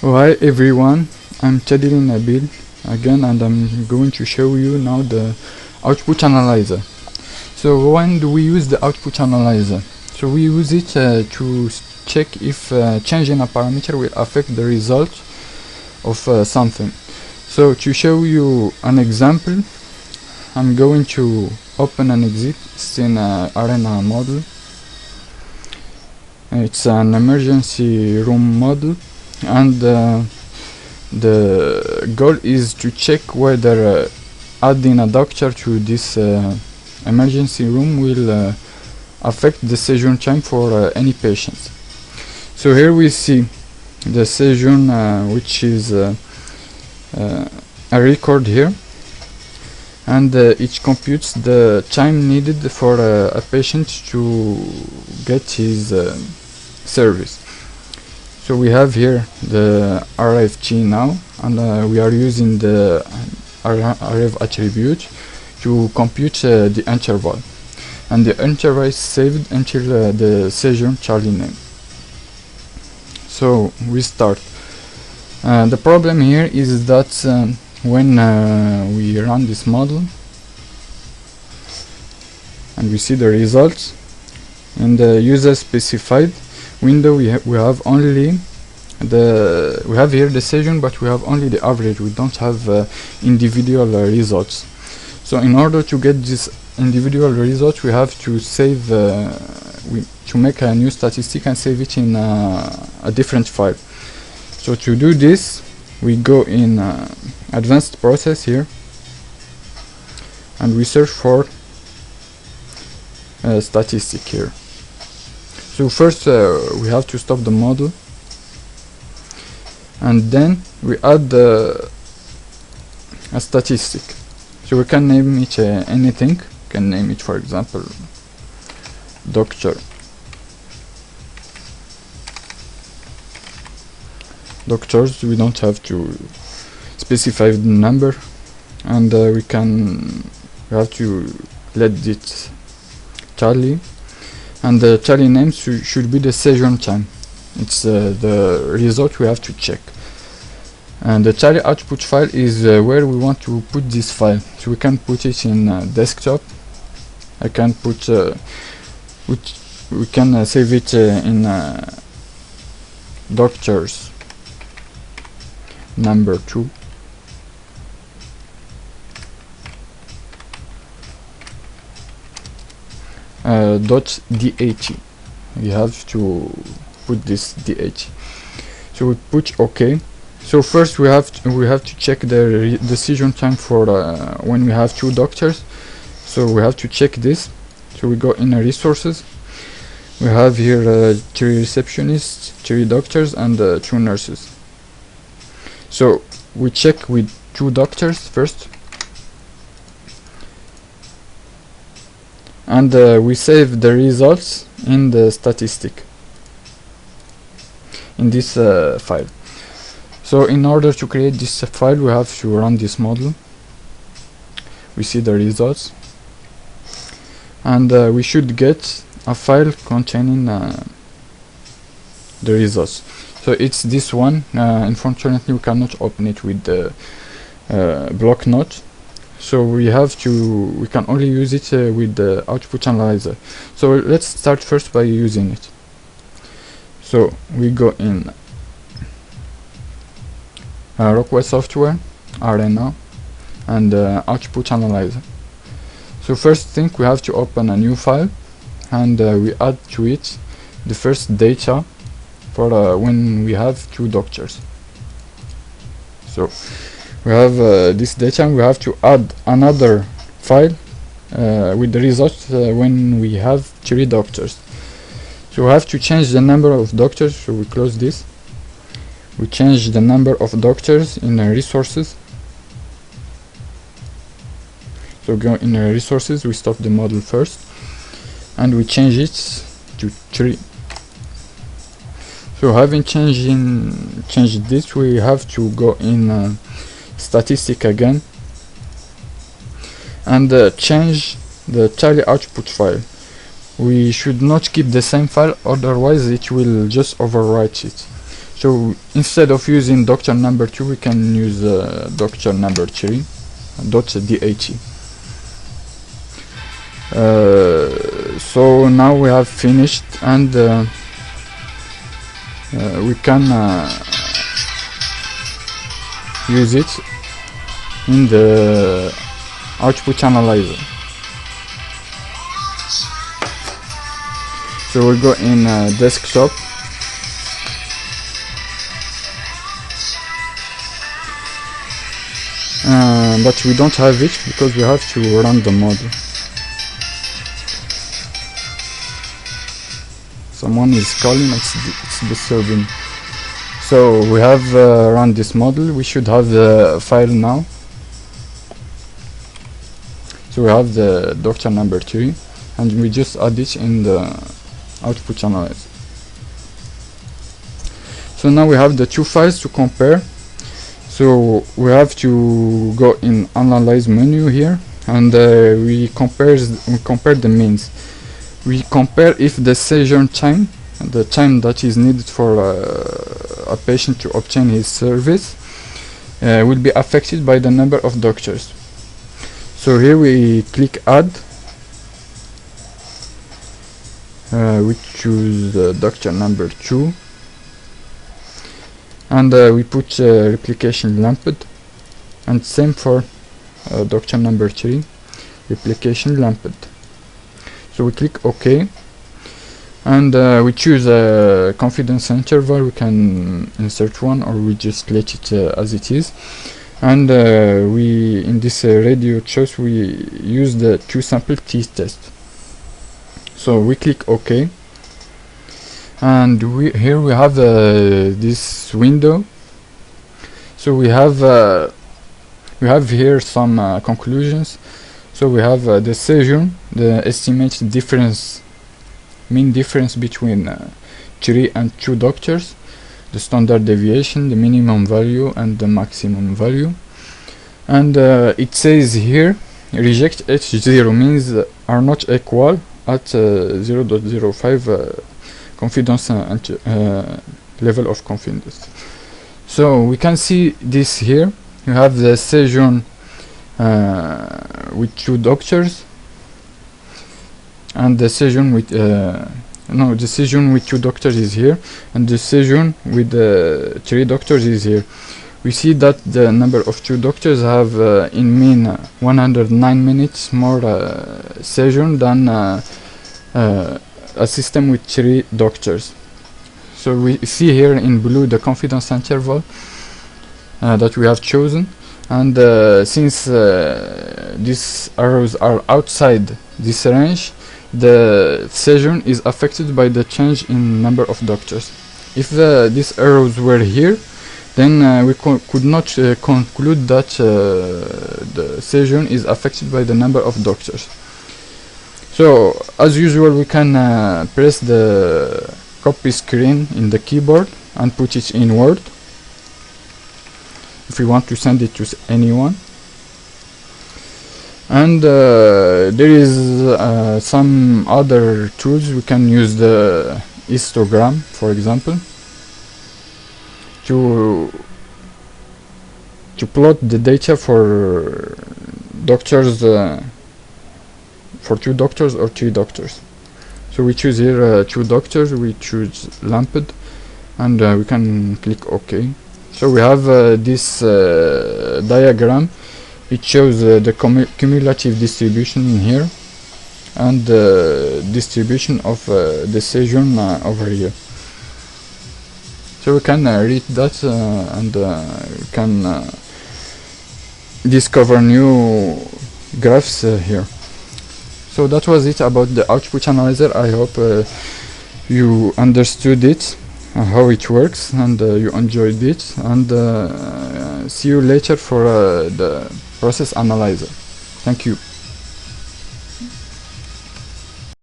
Hi everyone, I'm Tadil Nabil again, and I'm going to show you now the output analyzer. So when do we use the output analyzer? So we use it to check if changing a parameter will affect the result of something. So to show you an example, I'm going to open an existing Arena model. It's an emergency room model, and the goal is to check whether adding a doctor to this emergency room will affect the session time for any patients. So here we see the session, which is a record here, and it computes the time needed for a patient to get his service. So we have here the RFG now, and we are using the RF attribute to compute the interval, and the interval is saved until the session Charlie name. So we start. The problem here is that when we run this model and we see the results in the user specified window, we have only we have here the session, but we have only the average. We don't have individual results. So in order to get this individual results, we have to save to make a new statistic and save it in a different file. So to do this, we go in advanced process here, and we search for statistic here. So first we have to stop the model, and then we add a statistic. So we can name it anything. We can name it, for example, doctors. We don't have to specify the number, and we have to let it Charlie, and the Charlie name should be the session time. It's the result we have to check, and the Charlie output file is where we want to put this file. So we can put it in desktop. I can put we can save it in doctors number 2. .dat. We have to put this DH. So we put OK. So first we have to check the decision time for when we have 2 doctors. So we have to check this. So we go in resources. We have here 3 receptionists, 3 doctors, and 2 nurses. So we check with 2 doctors first, and we save the results in the statistic in this file. So in order to create this file, we have to run this model. We see the results, and we should get a file containing the results. So it's this one. Unfortunately, we cannot open it with the block note. So we can only use it with the output analyzer. So let's start first by using it. So we go in Rockwell software, Arena, and output analyzer. So first thing, we have to open a new file, and we add to it the first data for when we have 2 doctors. So we have this data, and we have to add another file with the results when we have 3 doctors. So we have to change the number of doctors. So we close this. We change the number of doctors in resources. So go in resources, we stop the model first, and we change it to 3. So having changed this, we have to go in statistic again, and change the Charlie output file. We should not keep the same file, otherwise it will just overwrite it. So instead of using doctor number 2, we can use doctor number 3 .dat. So now we have finished, and we can use it in the output analyzer. So we'll go in desktop, but we don't have it because we have to run the model. Someone is calling, it's disturbing. So we have run this model. We should have the file now. So we have the doctor number 3, and we just add it in the output analyzer. So now we have the two files to compare. So we have to go in analyze menu here, and we compare the means. We compare if the seizure time, the time that is needed for a patient to obtain his service, will be affected by the number of doctors. So here we click add, we choose doctor number 2, and we put replication lamped, and same for doctor number 3, replication lamped. So we click OK, and we choose a confidence interval. We can insert one, or we just let it as it is. And we, in this radio choice, we use the 2 sample t-test. So we click OK, and here we have this window. So we have here some conclusions. So we have the seizure, the estimated difference, mean difference between 3 and 2 doctors, the standard deviation, the minimum value and the maximum value. And it says here reject H0 means are not equal at 0.05 confidence level of confidence. So we can see this here. You have the seizure with 2 doctors, and the seizure with the seizure with 2 doctors is here, and the seizure with 3 doctors is here. We see that the number of 2 doctors have in mean 109 minutes more seizure than a system with 3 doctors. So we see here in blue the confidence interval that we have chosen, and since these arrows are outside this range, the seizure is affected by the change in number of doctors. If these arrows were here, then we could not conclude that the seizure is affected by the number of doctors. So as usual, we can press the copy screen in the keyboard and put it in Word if we want to send it to anyone. And there is some other tools. We can use the histogram, for example, to plot the data for doctors, for 2 doctors or 3 doctors. So we choose here 2 doctors, we choose lamped, and we can click OK. So we have this diagram. It shows the cumulative distribution in here, and the distribution of the seizure over here. So we can read that and we can discover new graphs here. So that was it about the output analyzer. I hope you understood it, how it works, and you enjoyed it, and see you later for the process analyzer. Thank you.